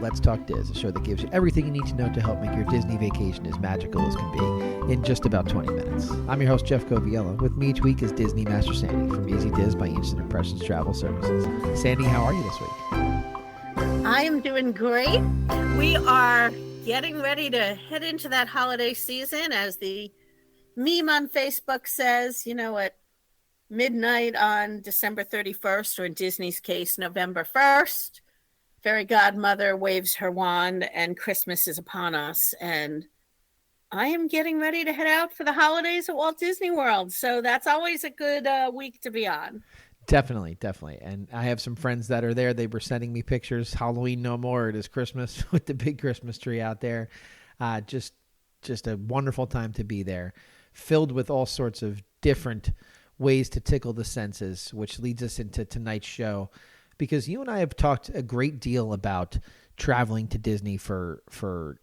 Let's Talk Diz, a show that gives you everything you need to know to help make your Disney vacation as magical as can be in just about 20 minutes. I'm your host, Jeff Coviello. With me each week is Disney Master Sandy from Easy Diz by Instant Impressions Travel Services. Sandy, how are you this week? I am doing great. We are getting ready to head into that holiday season, as the meme on Facebook says, at midnight on December 31st, or in Disney's case, November 1st, Fairy Godmother waves her wand and Christmas is upon us. And I am getting ready to head out for the holidays at Walt Disney World. So that's always a good week to be on. Definitely. And I have some friends that are there. They were sending me pictures. Halloween no more. It is Christmas with the big Christmas tree out there. Just a wonderful time to be there, filled with all sorts of different ways to tickle the senses, which leads us into tonight's show, because you and I have talked a great deal about traveling to Disney for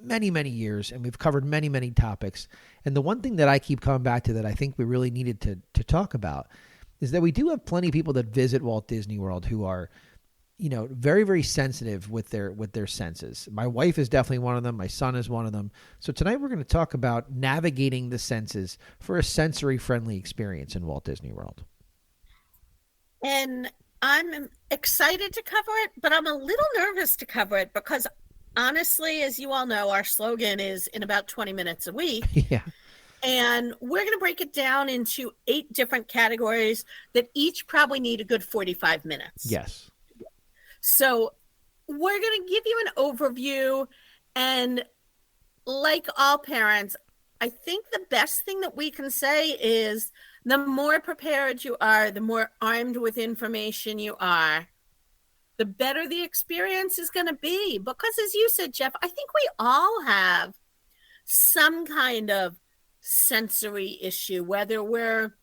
many, many years, and we've covered many, many topics. And the one thing that I keep coming back to that I think we really needed to talk about is that we do have plenty of people that visit Walt Disney World who are, very, very sensitive with their senses. My wife is definitely one of them. My son is one of them. So tonight we're going to talk about navigating the senses for a sensory-friendly experience in Walt Disney World. And I'm excited to cover it, but I'm a little nervous to cover it because, honestly, as you all know, our slogan is in about 20 minutes a week. Yeah. And we're going to break it down into 8 different categories that each probably need a good 45 minutes. Yes. So we're going to give you an overview, and like all parents, I think the best thing that we can say is the more prepared you are, the more armed with information you are, the better the experience is going to be. Because as you said, Jeff, I think we all have some kind of sensory issue, whether we're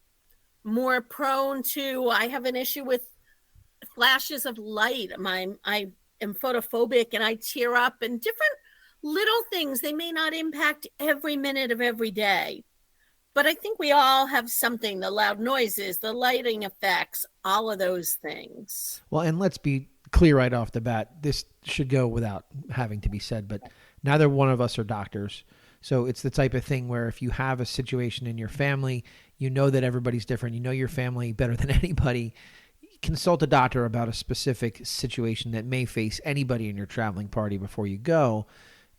more prone to, I have an issue with flashes of light. I am photophobic and I tear up, and different little things. They may not impact every minute of every day, but I think we all have something, the loud noises, the lighting effects, all of those things. Well, and let's be clear right off the bat, this should go without having to be said, but neither one of us are doctors. So it's the type of thing where if you have a situation in your family, you know that everybody's different. You know your family better than anybody. Consult a doctor about a specific situation that may face anybody in your traveling party before you go,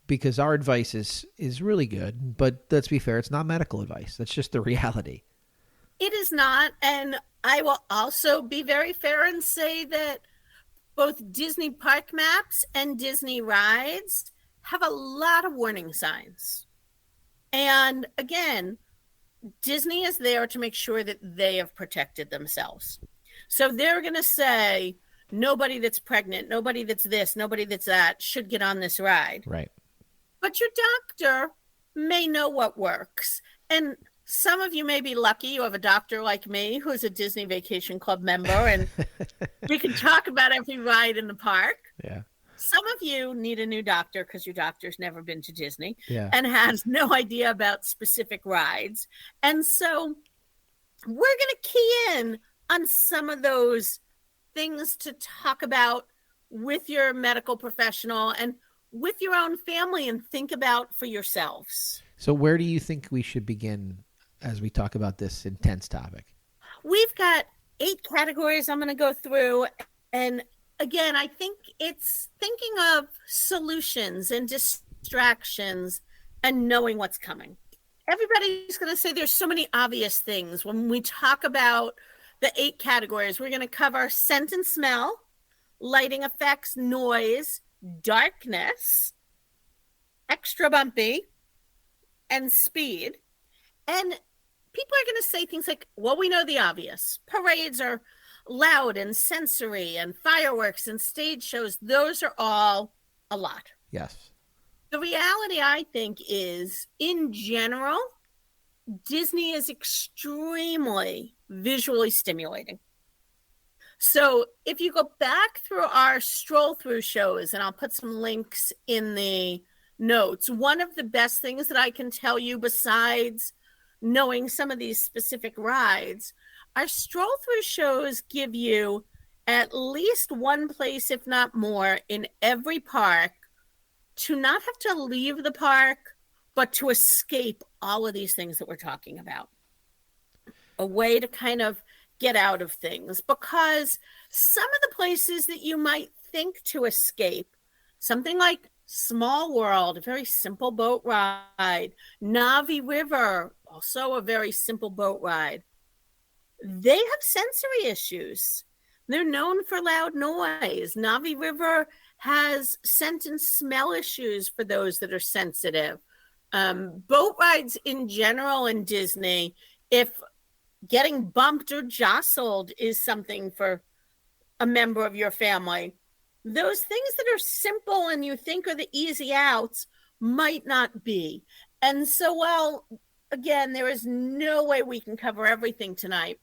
because our advice is really good. But let's be fair, it's not medical advice. That's just the reality. It is not. And I will also be very fair and say that both Disney park maps and Disney rides have a lot of warning signs. And again, Disney is there to make sure that they have protected themselves. So they're going to say, nobody that's pregnant, nobody that's this, nobody that's that should get on this ride. Right. But your doctor may know what works. And some of you may be lucky. You have a doctor like me who's a Disney Vacation Club member, and we can talk about every ride in the park. Yeah. Some of you need a new doctor because your doctor's never been to Disney Yeah. and has no idea about specific rides. And so we're going to key in on some of those things to talk about with your medical professional and with your own family, and think about for yourselves. So where do you think we should begin as we talk about this intense topic? We've got 8 categories I'm going to go through. And again, I think it's thinking of solutions and distractions and knowing what's coming. Everybody's going to say there's so many obvious things. When we talk about the 8 categories, we're going to cover scent and smell, lighting effects, noise, darkness, extra bumpy, and speed. And people are going to say things like, well, we know the obvious. Parades are loud and sensory, and fireworks and stage shows. Those are all a lot. Yes. The reality, I think, is in general, Disney is extremely visually stimulating. So if you go back through our stroll through shows, and I'll put some links in the notes, one of the best things that I can tell you, besides knowing some of these specific rides, our stroll through shows give you at least one place, if not more, in every park to not have to leave the park, but to escape all of these things that we're talking about. A way to kind of get out of things, because some of the places that you might think to escape, something like Small World, a very simple boat ride, Navi River, also a very simple boat ride, they have sensory issues. They're known for loud noise. Navi River has scent and smell issues for those that are sensitive. Boat rides in general in Disney, if getting bumped or jostled is something for a member of your family, those things that are simple and you think are the easy outs might not be. And so, well, again, there is no way we can cover everything tonight.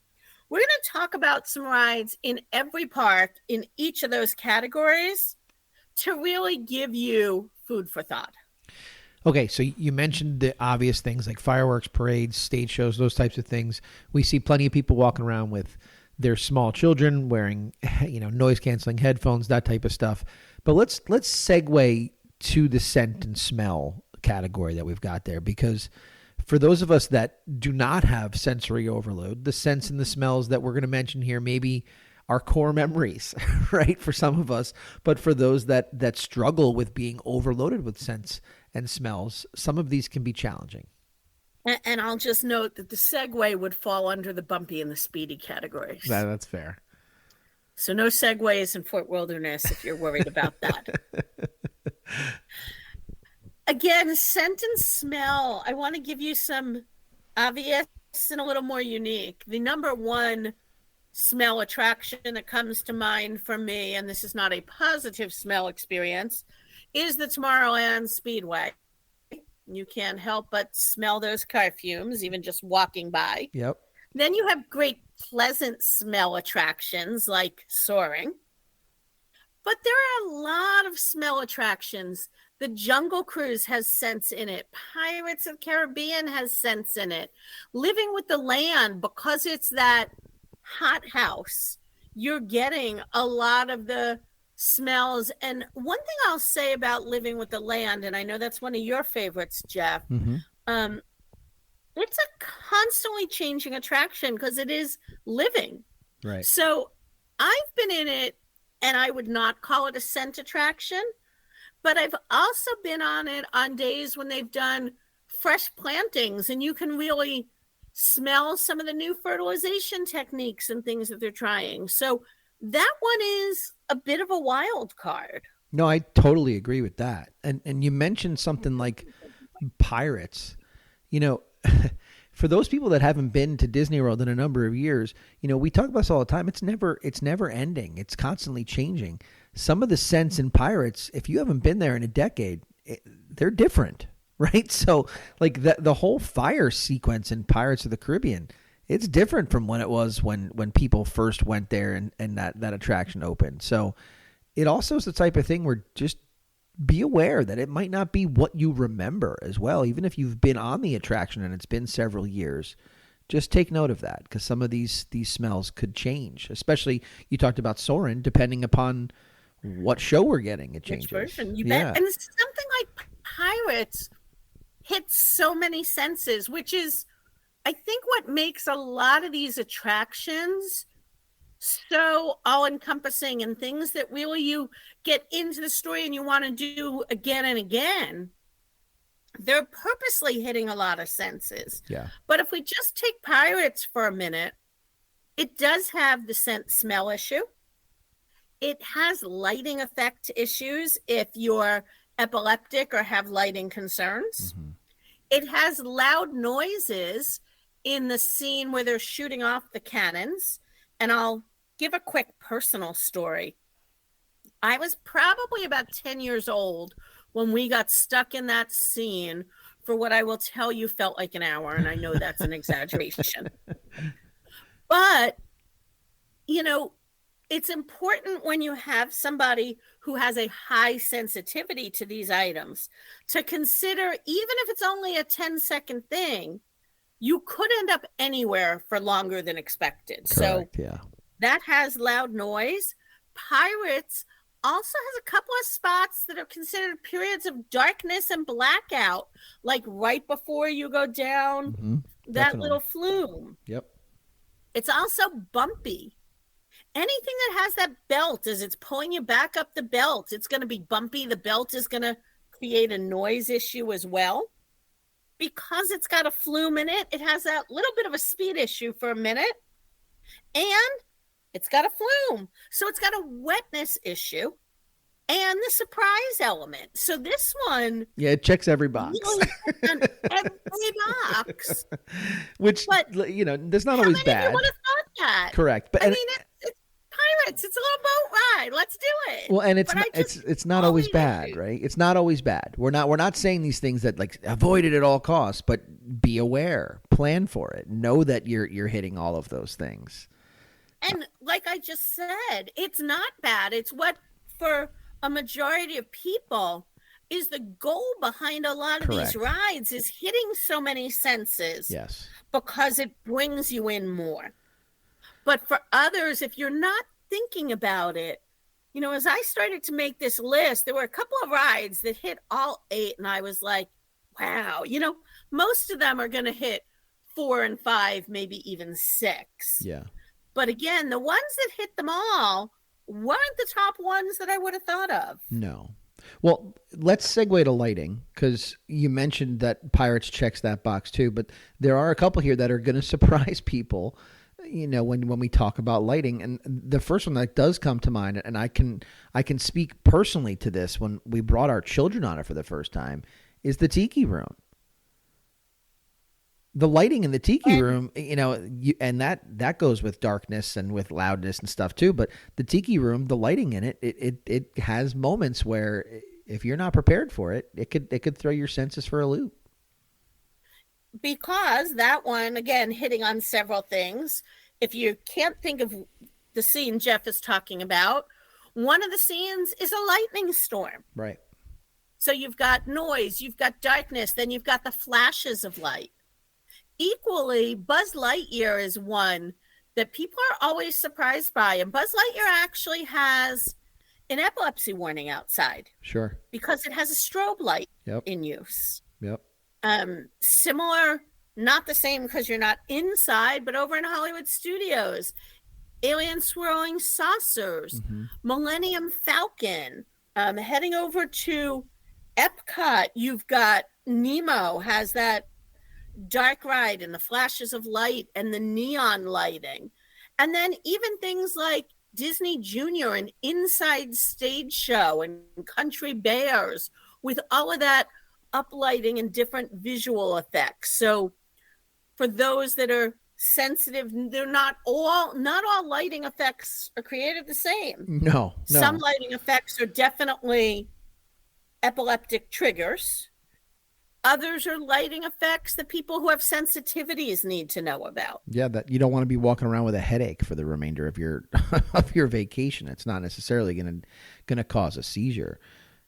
We're going to talk about some rides in every park in each of those categories to really give you food for thought. Okay, so you mentioned the obvious things like fireworks, parades, stage shows, those types of things. We see plenty of people walking around with their small children wearing, noise canceling headphones, that type of stuff. But let's segue to the scent and smell category that we've got there, because for those of us that do not have sensory overload, the scents and the smells that we're going to mention here maybe are core memories, right, for some of us. But for those that struggle with being overloaded with scents and smells, some of these can be challenging. And I'll just note that the Segway would fall under the bumpy and the speedy categories. That's fair. So no Segways in Fort Wilderness if you're worried about that. Again, scent and smell. I want to give you some obvious and a little more unique. The number one smell attraction that comes to mind for me, and this is not a positive smell experience, is the Tomorrowland Speedway. You can't help but smell those car fumes, even just walking by. Yep. Then you have great pleasant smell attractions like soaring. But there are a lot of smell attractions. The Jungle Cruise has scents in it. Pirates of the Caribbean has scents in it. Living with the Land, because it's that hot house, you're getting a lot of the smells. And one thing I'll say about Living with the Land, and I know that's one of your favorites, Jeff, it's a constantly changing attraction because it is living. Right. So I've been in it, and I would not call it a scent attraction, but I've also been on it on days when they've done fresh plantings, and you can really smell some of the new fertilization techniques and things that they're trying. So that one is a bit of a wild card. No, I totally agree with that. And you mentioned something like pirates. For those people that haven't been to Disney World in a number of years, we talk about this all the time. It's never ending. It's constantly changing. Some of the scents in Pirates, if you haven't been there in a decade, they're different, right? So like the whole fire sequence in Pirates of the Caribbean, it's different from when it was when people first went there and that attraction opened. So it also is the type of thing where just be aware that it might not be what you remember as well. Even if you've been on the attraction and it's been several years, just take note of that, because some of these smells could change. Especially, you talked about Soarin', depending upon what show we're getting, it changes. Which version, you bet. And something like Pirates hits so many senses, which is, I think, what makes a lot of these attractions so all-encompassing, and things that really you get into the story and you want to do again and again. They're purposely hitting a lot of senses. Yeah. But if we just take Pirates for a minute, it does have the scent smell issue. It has lighting effect issues if you're epileptic or have lighting concerns. Mm-hmm. It has loud noises in the scene where they're shooting off the cannons. And I'll give a quick personal story. I was probably about 10 years old when we got stuck in that scene for what I will tell you felt like an hour. And I know that's an exaggeration. But, it's important when you have somebody who has a high sensitivity to these items to consider, even if it's only a 10-second thing, you could end up anywhere for longer than expected. Correct, yeah. that has loud noise. Pirates also has a couple of spots that are considered periods of darkness and blackout, like right before you go down that Definitely. little flume. Yep. It's also bumpy. Anything that has that belt, as it's pulling you back up the belt, it's going to be bumpy. The belt is going to create a noise issue as well. Because it's got a flume in it, it has that little bit of a speed issue for a minute. And it's got a flume. So it's got a wetness issue and the surprise element. So this one, Yeah, it checks every box. really on every box. Which, But that's not how always many of bad. you would have thought that? Correct. But I mean, it's pirates. It's a little boat ride. Let's do it. well, and it's But not, it's not always bad, right? It's not always bad. We're not saying these things that like avoid it at all costs, but be aware, plan for it, know that you're hitting all of those things. And like I just said, it's not bad. It's what, for a majority of people, is the goal behind a lot of Correct. these rides, is hitting so many senses. Yes. Because it brings you in more. But for others, if you're not thinking about it, as I started to make this list, there were a couple of rides that hit all 8, and I was like, wow, most of them are going to hit 4 and 5, maybe even 6. Yeah. But again, the ones that hit them all weren't the top ones that I would have thought of. No. Well, let's segue to lighting, because you mentioned that Pirates checks that box too, but there are a couple here that are going to surprise people, when we talk about lighting. And the first one that does come to mind, and I can speak personally to this when we brought our children on it for the first time, is the Tiki Room. The lighting in the Tiki Room, and that goes with darkness and with loudness and stuff too. But the Tiki Room, the lighting in it has moments where if you're not prepared for it, it could throw your senses for a loop. Because that one, again, hitting on several things. If you can't think of the scene Jeff is talking about, one of the scenes is a lightning storm. Right. So you've got noise, you've got darkness, then you've got the flashes of light. Equally, Buzz Lightyear is one that people are always surprised by. And Buzz Lightyear actually has an epilepsy warning outside. Sure. Because it has a strobe light in use. Yep. Similar, not the same because you're not inside, but over in Hollywood Studios, Alien Swirling Saucers, Millennium Falcon, heading over to Epcot, you've got Nemo has that dark ride and the flashes of light and the neon lighting. And then even things like Disney Junior and Inside Stage Show and Country Bears with all of that uplighting and different visual effects. So for those that are sensitive, they're not all lighting effects are created the same. No. Some lighting effects are definitely epileptic triggers. Others are lighting effects that people who have sensitivities need to know about. Yeah, that you don't want to be walking around with a headache for the remainder of your of your vacation. It's not necessarily going to cause a seizure.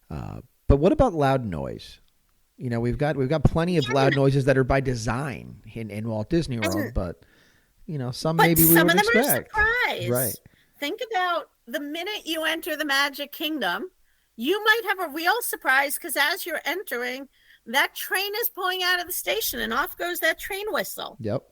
But what about loud noise? We've got plenty of loud noises that are by design in Walt Disney World, but some maybe we some would of them expect. are surprise. Right. Think about the minute you enter the Magic Kingdom, you might have a real surprise because as you're entering, that train is pulling out of the station and off goes that train whistle. Yep.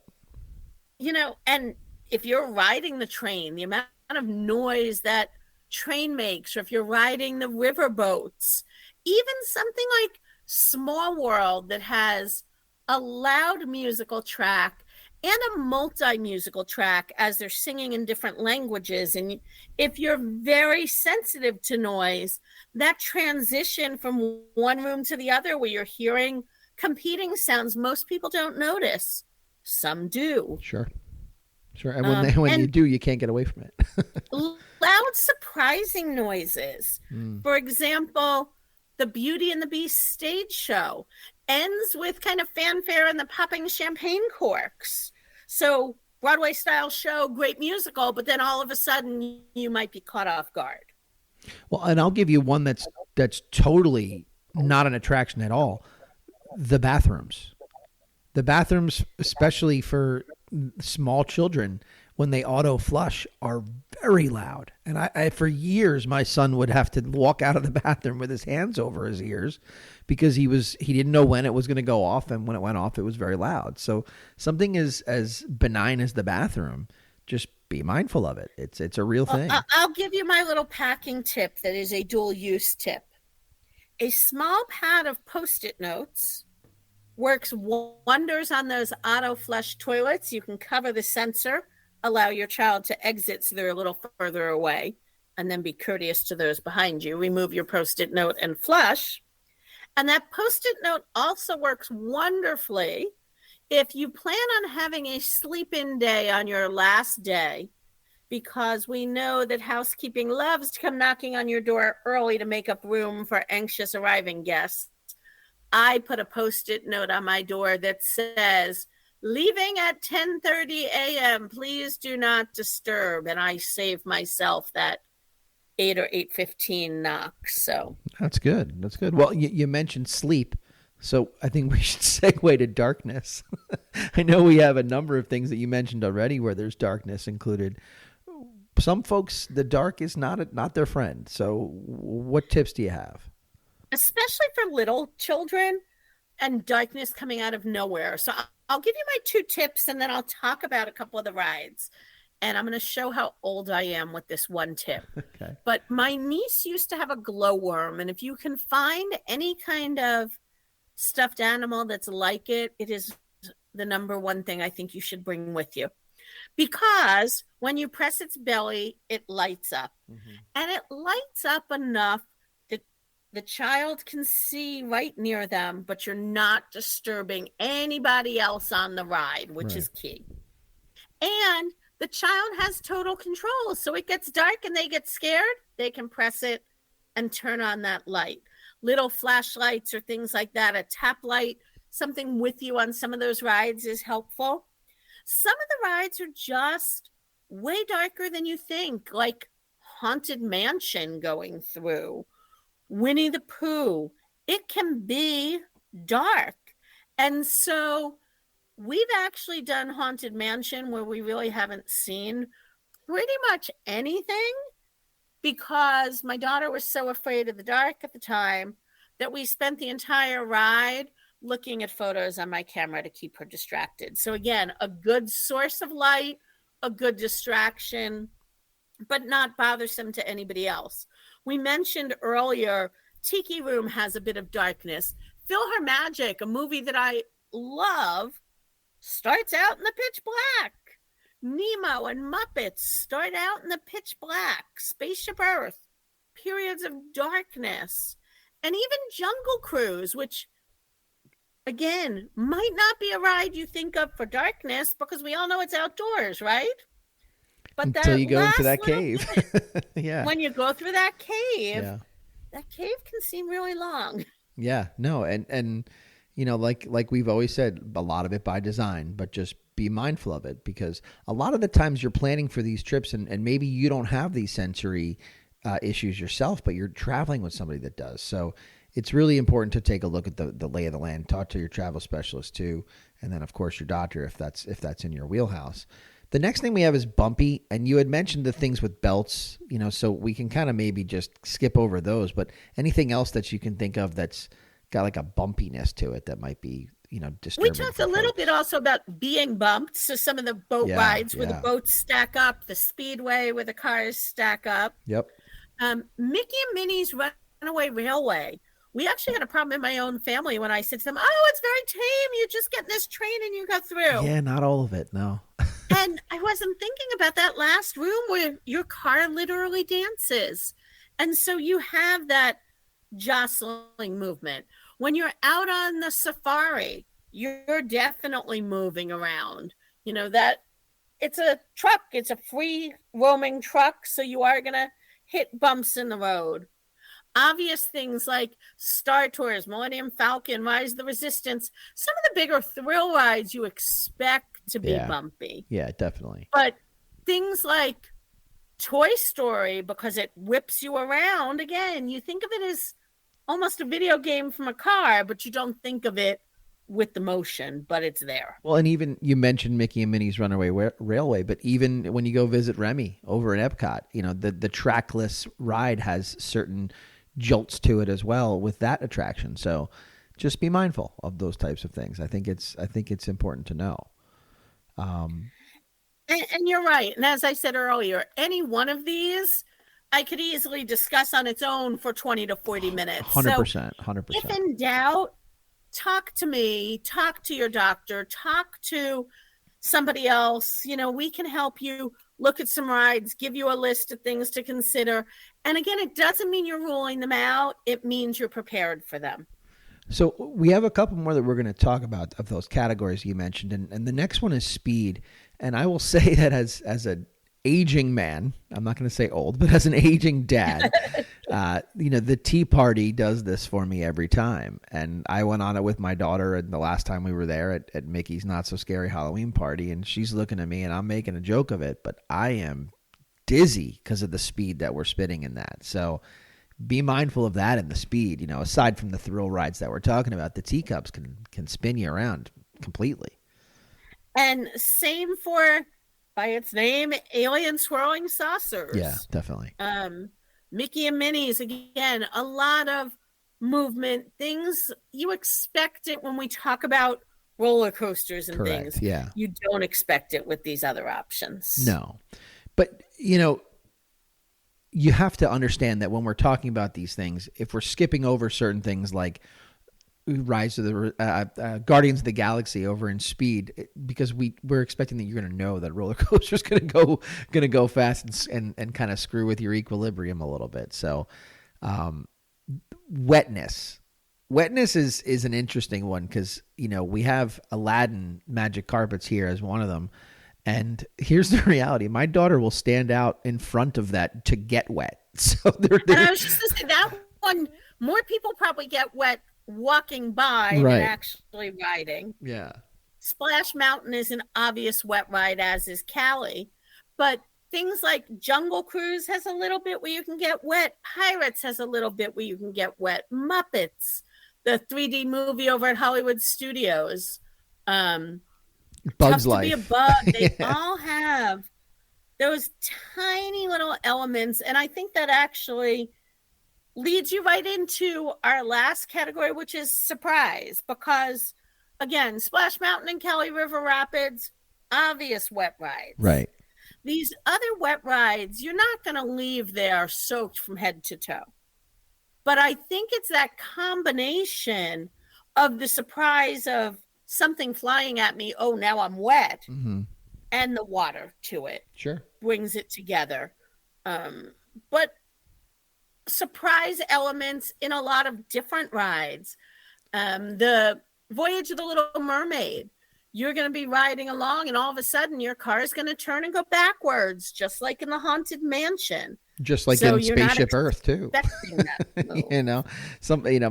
And if you're riding the train, the amount of noise that train makes, or if you're riding the river boats, even something like Small World that has a loud musical track and a multi-musical track as they're singing in different languages. And if you're very sensitive to noise, that transition from one room to the other where you're hearing competing sounds, most people don't notice. Some do. Sure. And when you do, you can't get away from it. Loud, surprising noises. For example, the Beauty and the Beast stage show ends with kind of fanfare and the popping champagne corks. So Broadway style show, great musical, but then all of a sudden you might be caught off guard. Well, and I'll give you one that's totally not an attraction at all. The bathrooms. The bathrooms, especially for small children, when they auto flush, are very loud. And I for years, my son would have to walk out of the bathroom with his hands over his ears because he didn't know when it was going to go off, and when it went off, it was very loud. So something as benign as the bathroom, just be mindful of it. It's a real thing. I'll give you my little packing tip that is a dual use tip. A small pad of Post-it notes works wonders on those auto flush toilets. You can cover the sensor, allow your child to exit so they're a little further away, and then be courteous to those behind you. Remove your Post-it note and flush. And that Post-it note also works wonderfully if you plan on having a sleep-in day on your last day, because we know that housekeeping loves to come knocking on your door early to make up room for anxious arriving guests. I put a Post-it note on my door that says, leaving at 10:30 a.m., please do not disturb. And I save myself that 8 or 8:15 knock. So that's good. That's good. Well, you mentioned sleep, so I think we should segue to darkness. I know we have a number of things that you mentioned already where there's darkness included. Some folks, the dark is not their friend. So what tips do you have? Especially for little children and darkness coming out of nowhere. So I'll give you my 2 tips, and then I'll talk about a couple of the rides. And I'm going to show how old I am with this one tip. Okay. But my niece used to have a glowworm. And if you can find any kind of stuffed animal that's like it, it is the number one thing I think you should bring with you. Because when you press its belly, it lights up. Mm-hmm. And it lights up enough that the child can see right near them, but you're not disturbing anybody else on the ride, which is key. And the child has total control. So it gets dark and they get scared, they can press it and turn on that light. Little flashlights or things like that, a tap light, something with you on some of those rides is helpful. Some of the rides are just way darker than you think, like Haunted Mansion going through, Winnie the Pooh. It can be dark. And so we've actually done Haunted Mansion where we really haven't seen pretty much anything because my daughter was so afraid of the dark at the time that we spent the entire ride looking at photos on my camera to keep her distracted. So again, a good source of light, a good distraction, but not bothersome to anybody else. We mentioned earlier, Tiki Room has a bit of darkness. PhilharMagic, a movie that I love, starts out in the pitch black. Nemo and Muppets start out in the pitch black. Spaceship Earth, periods of darkness. And even Jungle Cruise, which again, might not be a ride you think of for darkness because we all know it's outdoors, right? But until you go into that cave. Yeah. When you go through that cave, that cave can seem really long. Yeah, no. And you know, like we've always said, a lot of it by design, but just be mindful of it because a lot of the times you're planning for these trips and maybe you don't have these sensory issues yourself, but you're traveling with somebody that does. So it's really important to take a look at the lay of the land, talk to your travel specialist too, and then of course your doctor if that's in your wheelhouse. The next thing we have is bumpy, and you had mentioned the things with belts, you know, so we can kind of maybe just skip over those, but anything else that you can think of that's got like a bumpiness to it that might be, you know, disturbing. We talked a little bit also about being bumped, so some of the boat rides where the boats stack up, the speedway where the cars stack up. Yep. Mickey and Minnie's Runaway Railway. We actually had a problem in my own family when I said to them, oh, it's very tame. You just get in this train and you go through. Yeah, not all of it, no. And I wasn't thinking about that last room where your car literally dances. And so you have that jostling movement. When you're out on the safari, you're definitely moving around. You know, that it's a truck. It's a free roaming truck. So you are going to hit bumps in the road. Obvious things like Star Tours, Millennium Falcon, Rise of the Resistance, some of the bigger thrill rides you expect to be bumpy. Yeah, definitely. But things like Toy Story, because it whips you around, again, you think of it as almost a video game from a car, but you don't think of it with the motion, but it's there. Well, and even you mentioned Mickey and Minnie's Runaway Railway, but even when you go visit Remy over at Epcot, the trackless ride has certain jolts to it as well with that attraction. So just be mindful of those types of things. I think it's important to know. And you're right. And as I said earlier, any one of these I could easily discuss on its own for 20 to 40 minutes. 100%. 100%. If in doubt, talk to me, talk to your doctor, talk to somebody else. We can help you look at some rides, give you a list of things to consider. And again, it doesn't mean you're ruling them out. It means you're prepared for them. So we have a couple more that we're going to talk about of those categories you mentioned. And the next one is speed. And I will say that as an aging man, I'm not going to say old, but as an aging dad, the tea party does this for me every time. And I went on it with my daughter, and the last time we were there at Mickey's Not So Scary Halloween Party, and she's looking at me and I'm making a joke of it, but I am dizzy because of the speed that we're spinning in that. So be mindful of that and the speed. Aside from the thrill rides that we're talking about, the teacups can spin you around completely. And same for, by its name, alien swirling saucers. Yeah, definitely. Mickey and Minnie's, again, a lot of movement, things you expect it when we talk about roller coasters and Correct, things. yeah. You don't expect it with these other options. No. But, you have to understand that when we're talking about these things, if we're skipping over certain things like Rise of the Guardians of the Galaxy over in speed, because we're expecting that you're going to know that roller coaster is going to go fast and kind of screw with your equilibrium a little bit. So, wetness is an interesting one because we have Aladdin magic carpets here as one of them. And here's the reality. My daughter will stand out in front of that to get wet. So they're And I was just going to say, that one, more people probably get wet walking by than actually riding. Yeah. Splash Mountain is an obvious wet ride, as is Cali. But things like Jungle Cruise has a little bit where you can get wet. Pirates has a little bit where you can get wet. Muppets, the 3D movie over at Hollywood Studios. Bug's Tough Life. To Be a Bug. They Yeah. all have those tiny little elements. And I think that actually leads you right into our last category, which is surprise. Because, again, Splash Mountain and Cali River Rapids, obvious wet rides. Right. These other wet rides, you're not going to leave there soaked from head to toe. But I think it's that combination of the surprise of something flying at me, oh, now I'm wet, Mm-hmm. and the water to it. Sure. Brings it together. But surprise elements in a lot of different rides. The Voyage of the Little Mermaid, you're going to be riding along and all of a sudden your car is going to turn and go backwards, just like in the Haunted Mansion. Just like So in you're not Spaceship Earth too. expecting that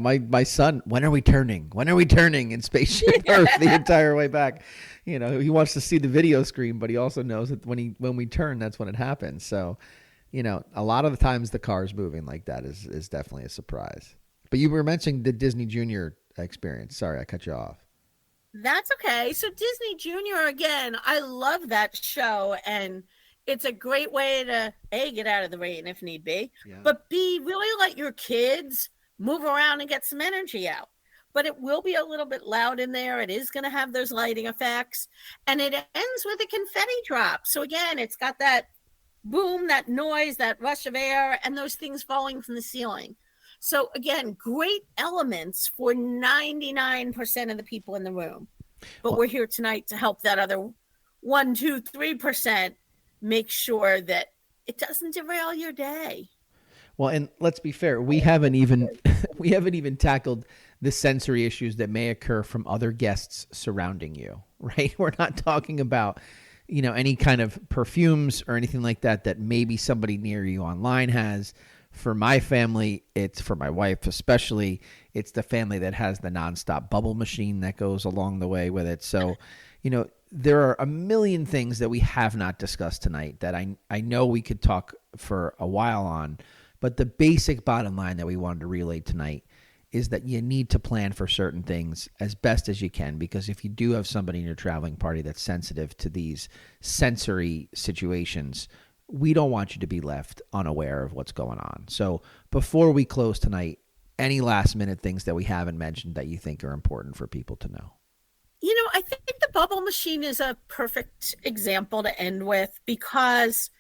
move. My son, when are we turning? When are we turning in Spaceship Earth the entire way back? He wants to see the video screen, but he also knows that when we turn, that's when it happens. So, a lot of the times the car's moving like that is definitely a surprise. But you were mentioning the Disney Junior experience. Sorry, I cut you off. That's okay. So Disney Junior, again, I love that show, and it's a great way to, A, get out of the rain if need be, but B, really let your kids move around and get some energy out. But it will be a little bit loud in there. It is going to have those lighting effects, and it ends with a confetti drop. So again, it's got that boom, that noise, that rush of air, and those things falling from the ceiling. So again, great elements for 99% of the people in the room. But we're here tonight to help that other 1, 2, 3% make sure that it doesn't derail your day. Well, and let's be fair, we haven't even tackled the sensory issues that may occur from other guests surrounding you, right? We're not talking about, any kind of perfumes or anything like that maybe somebody near you online has. For my family, it's for my wife especially, it's the family that has the nonstop bubble machine that goes along the way with it. So, there are a million things that we have not discussed tonight that I know we could talk for a while on, but the basic bottom line that we wanted to relay tonight is that you need to plan for certain things as best as you can, because if you do have somebody in your traveling party that's sensitive to these sensory situations, we don't want you to be left unaware of what's going on. So before we close tonight, any last minute things that we haven't mentioned that you think are important for people to know? I think the bubble machine is a perfect example to end with, because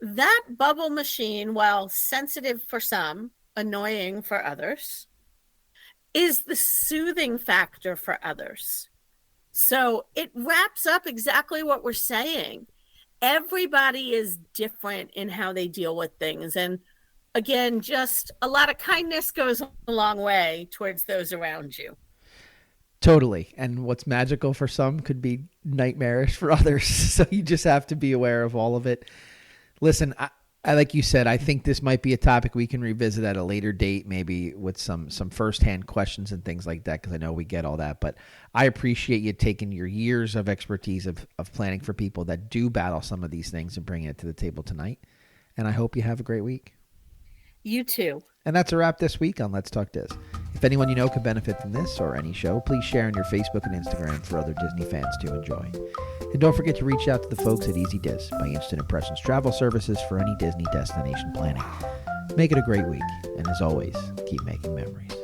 that bubble machine, while sensitive for some, annoying for others, is the soothing factor for others. So it wraps up exactly what we're saying. Everybody is different in how they deal with things. And again, just a lot of kindness goes a long way towards those around you. Totally. And what's magical for some could be nightmarish for others. So you just have to be aware of all of it. Listen, I like you said, I think this might be a topic we can revisit at a later date, maybe with some firsthand questions and things like that, because I know we get all that. But I appreciate you taking your years of expertise of planning for people that do battle some of these things and bringing it to the table tonight. And I hope you have a great week. You too. And that's a wrap this week on Let's Talk Diz. If anyone you know could benefit from this or any show, please share on your Facebook and Instagram for other Disney fans to enjoy. And don't forget to reach out to the folks at Easy Diz by Instant Impressions Travel Services for any Disney destination planning. Make it a great week, and as always, keep making memories.